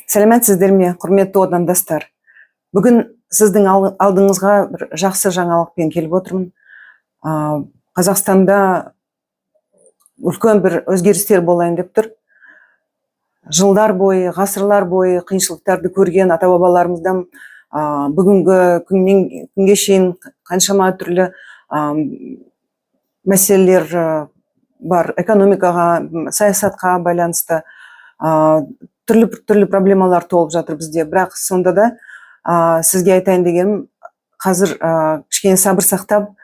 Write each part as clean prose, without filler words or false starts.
Сәлеметсіздер ме, құрметті отандастар? Бүгін сіздің алдыңызға бір жақсы жаңалықпен келіп отырмын. Қазақстанда үлкен бір өзгерістер болайын деп тұр. Жылдар бойы, ғасырлар бойы қиыншылықтарды көрген ата-бабаларымыздан бүгінгі күнге шейін қаншама түрлі мәселелер бар. Экономикаға, саясатқа байланысты түрлі проблемалар толып жатыр бізде. Бірақ сонда да сізге айтайын дегенім, қазір кішкене сабыр сақтап,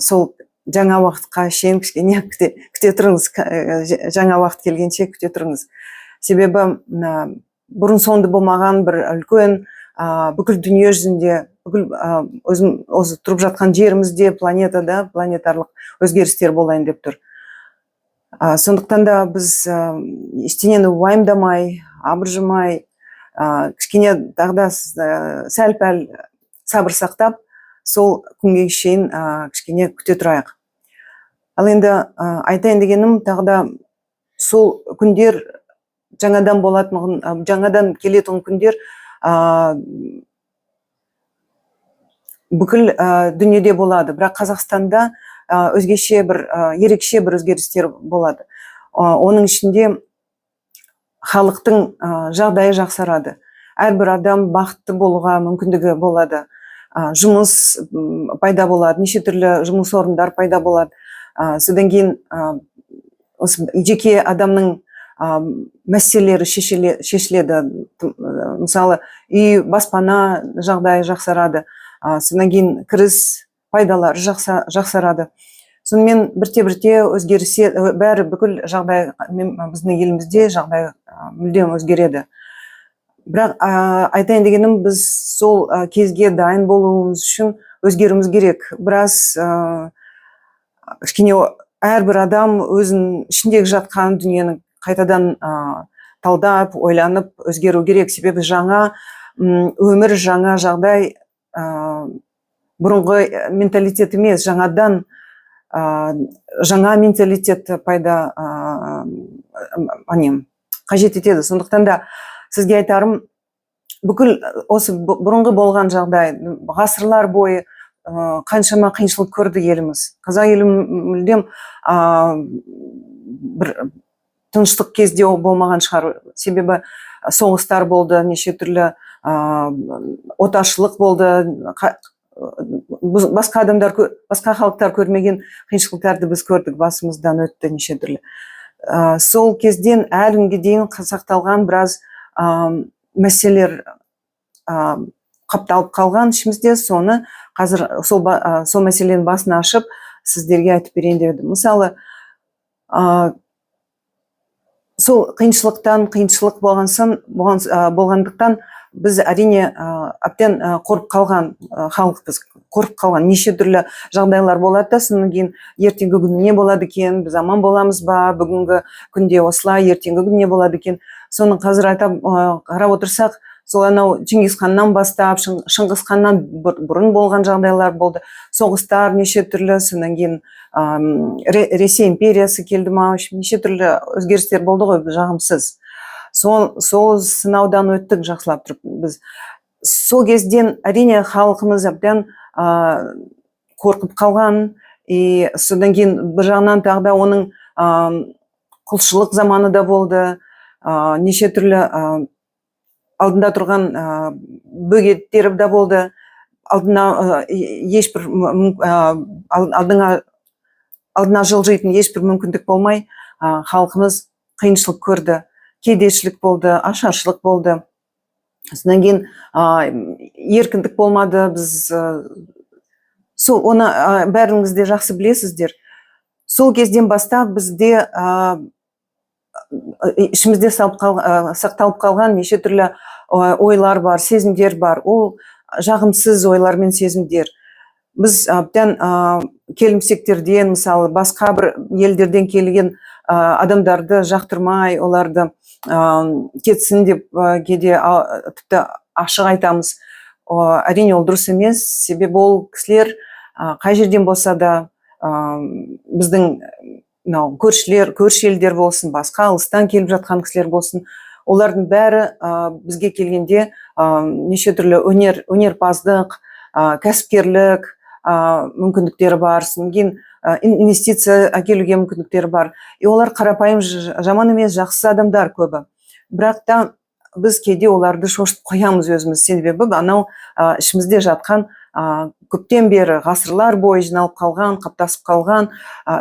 сол жаңа уақытқа шейін кішкене күте тұрыңыз, жаңа уақыт келгенше күте тұрыңыз. Себебі бұрын соңды болмаған бір үлкен бүкіл дүние жүзінде, бүкіл осы тұрып жатқан жерімізде, планетада планетарлық өзгерістер болайын деп тұр. Сондықтан да біз ештеңені уайымдамай, абыржымай, кішкене тағда сәл-пәл сабыр сақтап, сол күнге шейін кішкене күте тұрайық. Ал енді айтайын дегенім, тағда сол күндер жаңадан келетін күндер бүкіл дүниеде болады. Бірақ Қазақстанда өзгеше бір ерекше бір өзгерістер болады. Оның ішінде халықтың жағдайы жақсарады. Әрбір адам бақытты болуға мүмкіндігі болады. Жұмыс пайда болады, неше түрлі жұмыс орындар пайда болады. Содан кейін жеке адамның мәселелері шешіледі. Мысалы, үй, баспана жағдайы жақсарады. Содан кейін кіріс пайдалар жақсарады. Сонымен бірте-бірте өзгерсе, бәрі бүкіл жағдай біздің елімізде жағдай мүлдем өзгереді. Бірақ айтайын дегенім, біз сол кезге дайын болуымыз үшін өзгеруіміз керек. Біраз кішкене әрбір адам өзінің ішіндегі жатқан дүниені қайтадан талдап, ойланып өзгеру керек. Себебі жаңа өмір, жаңа жағдай бұрынғы менталитет емес, жаңадан жаңа менталитет пайда қажет етеді. Сондықтан да сізге айтарым, бүкіл осы бұрынғы болған жағдай, ғасырлар бойы қаншама қиыншылық көрді еліміз. Қазақ елі мүлдем бір тыныштық кезде болмаған шығар. Себебі соғыстар болды, неше түрлі отаршылық болды. Басқа халықтар көрмеген қиыншылықтарды біз көрдік, басымыздан өтті неше түрлі. Сол кезден әлі күнге дейін сақталған біраз мәселелер қапталып қалған ішімізде. Соны қазір сол мәселенің басын ашып сіздерге айтып берейін дедім. Мысалы, сол қиыншылық болғандықтан біз әрине әбден қорқып қалған халықпыз. Қорқып қалған неше түрлі жағдайлар болады да, содан кейін ертеңгі күні не болады екен, біз аман боламыз ба, бүгінгі күнде осылай, ертеңгі күні не болады екен. Соны қазір қарап отырсақ, сол анау Чингисханнан бастап, Шыңғысханнан бұрын болған жағдайлар болды. Соғыстар неше түрлі, содан кейін Ресей империясы келді ма, неше түрлі өзгерістер болды ғой, жағымсыз. Сол сынаудан өттік жақсылап тұрып. Біз сол кезден әрине халқымыз әбден қорқып қалған. Содан кейін бір жағынан тағы да оның құлшылық заманы да болды. Неше түрлі алдында тұрған бөгеттері де болды. Алдына жылжитын ешбір мүмкіндік болмай, халқымыз қиыншылық көрді. Кедейшілік болды, ашаршылық болды. Содан кейін еркіндік болмады. Біз оны бәріңіз де жақсы білесіздер. Сол кезден бастап бізде ішімізде сақталып қалған неше түрлі ойлар бар, сезімдер бар. Ол жағымсыз ойлар мен сезімдер. Біз әбден келімсектерден, мысалы, басқа бір елдерден келген адамдарды жақтырмай, оларды кетсін деп кейде тіпті ашық айтамыз. Әрине ол дұрыс емес. Себебі ол кісілер қай жерден болса да біздің көрші елдер болсын, басқа алыстан келіп жатқан кісілер болсын, олардың бәрі бізге келгенде неше түрлі өнерпаздық, кәсіпкерлік мүмкіндіктері бар, содан кейін инвестиция әкелуге мүмкіндіктері бар. Олар қарапайым жаман емес, жақсы адамдар көбі. Бірақ та біз кейде оларды шошытып қоямыз өзіміз, себебі анау ішімізде жатқан көптен бері ғасырлар бойы жиналып қалған, қаптасып қалған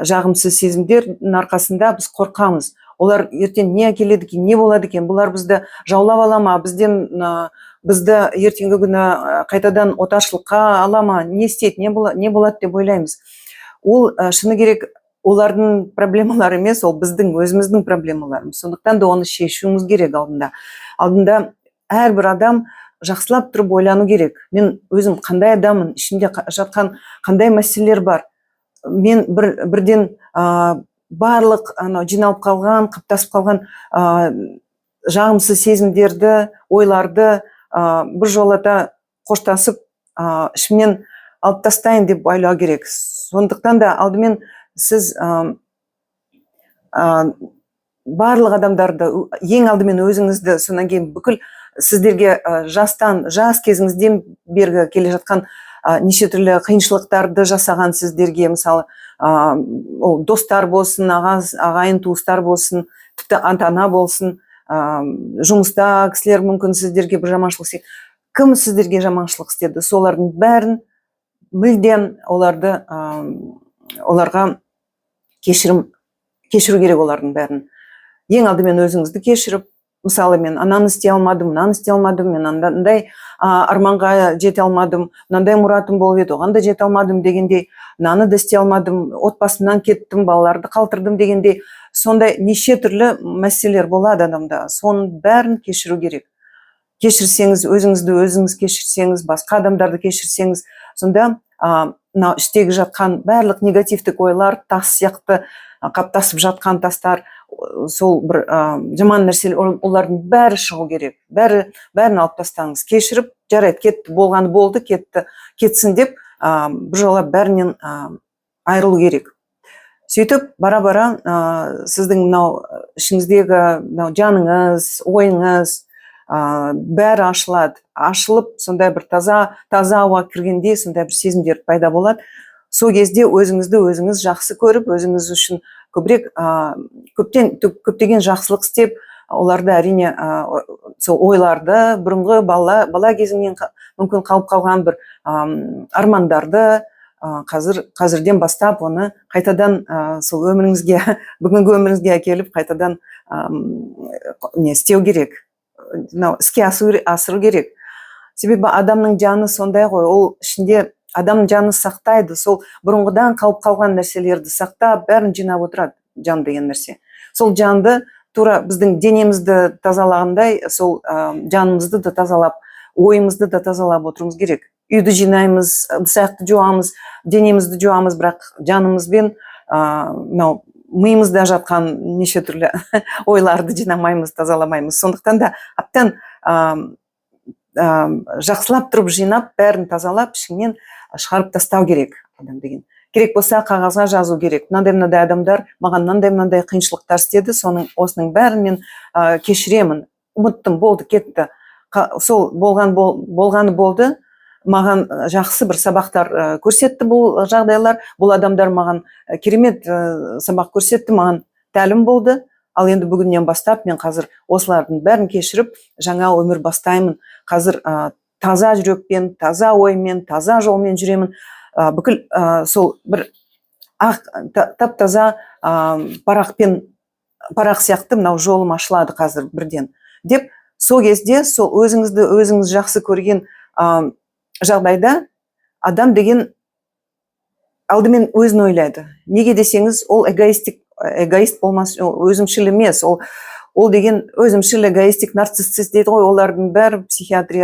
жағымсыз сезімдердің арқасында біз қорқамыз. Олар ертең не әкеледі екен, не болады екен, бұлар бізді жаулап ала ма, бізді ертеңгі күні қайтадан отаршылыққа ала ма, не істейді, не болады деп ойлаймыз. Ол шыны керек олардың проблемалары емес, ол біздің өзіміздің проблемаларымыз. Сондықтан да оны шешуіміз керек алдында әрбір адам жақсылап тұрып ойлану керек. Мен өзім қандай адаммын, ішімде жатқан қандай мәселелер бар. Мен бірден барлық жиналып қалған, қаптасып қалған жағымсыз сезімдерді, ойларды бір жолата қоштасып ішімнен алып тастайын деп ойлау керек. Сондықтан да алдымен сіз барлық адамдарды, ең алдымен өзіңізді, содан кейін бүкіл сіздерге жас кезіңізден бергі келе жатқан неше түрлі қиыншылықтарды жасаған сіздерге, мысалы ол достар болсын, ағайын туыстар болсын, тіпті ата-ана болсын, жұмыста кісілер мүмкін сіздерге бір жаманшылық істеді. Кім сіздерге жаманшылық істеді? Солардың бәрін мүлдем оларға кешіру керек, олардың бәрін. Ең алдымен өзіңізді кешіріп, мысалы мен ананы істей алмадым, мынаны істей алмадым, мен андай арманға жете алмадым, мынандай мұратым болып еді, оған да жете алмадым дегендей, мынаны да істей алмадым, отбасымнан кеттім, балаларды қалтырдым дегендей, сондай неше түрлі мәселелер болады адамда. Соның бәрін кешіру керек. Кешірсеңіз, өзіңізді өзіңіз кешірсеңіз, басқа адамдарды кешірсеңіз, сонда мынау іштегі жатқан барлық негативтік ойлар, тас сияқты қаптасып жатқан тастар, сол бір жаман нәрселер, олардың бәрі шығу керек. Бәрін алып тастаңыз. Кешіріп, жарайды, кетті, болғаны болды, кетсін деп, бір жола бәрінен айырылу керек. Сөйтіп, бара-бара сіздің мынау ішіңіздегі жаныңыз, ойыңыз бәрі ашылып, сондай бір таза ауа кіргенде сондай бір сезімдер пайда болады. Сол кезде өзіңізді өзіңіз жақсы көріп, өзіңіз үшін көптеген жақсылық істеп, оларды әрине сол ойларды, бұрынғы бала кезіңнен мүмкін қалып қалған бір армандарды қазірден бастап оны қайтадан сол өміріңізге, бүгінгі өміріңізге әкеліп қайтадан не істеу керек, іске асыру керек. Себебі адамның жаны сондай ғой, ол ішінде адамның жаны сақтайды, сол бұрынғыдан қалып қалған нәрселерді сақтап, бәрін жинап отырады, жан деген нәрсе. Сол жанды тура біздің денемізді тазалағандай, сол жанымызды да тазалап, ойымызды да тазалап отыруымыз керек. Үйді жинаймыз, ыдыс-аяқты жуамыз, денемізді жуамыз, бірақ жанымызбен миымызда жатқан неше түрлі ойларды жинамаймыз, тазаламаймыз. Сондықтан да аптан жақсылап тұрып жинап, бәрін тазалап, ішіңнен шығарып тастау керек адам деген. Керек болса қағазға жазу керек. Мынандай адамдар маған мынандай қиыншылықтар істеді, осының бәрін мен кешіремін, ұмыттым, болды, кетті. Сол болғаны болды, маған жақсы бір сабақтар көрсетті бұл жағдайлар, бұл адамдар маған керемет сабақ көрсетті, маған тәлім болды. Ал енді бүгіннен бастап мен қазір осылардың бәрін кешіріп, жаңа өмір бастаймын. Қазір таза жүрекпен, таза оймен, таза жолмен жүремін. Бүкіл сол бір тап-таза парақ сияқты мынау жолым ашылады қазір бірден. Деп, сол кезде сол өзіңіз жақсы көрген жағдайда адам деген алдымен өзін ойлайды. Неге десеңіз, ол эгоист болмас, өзімшіл емес, ол деген өзімшіл, эгоистик, нарциссист дейді ғой, олардың бәрі психиатрия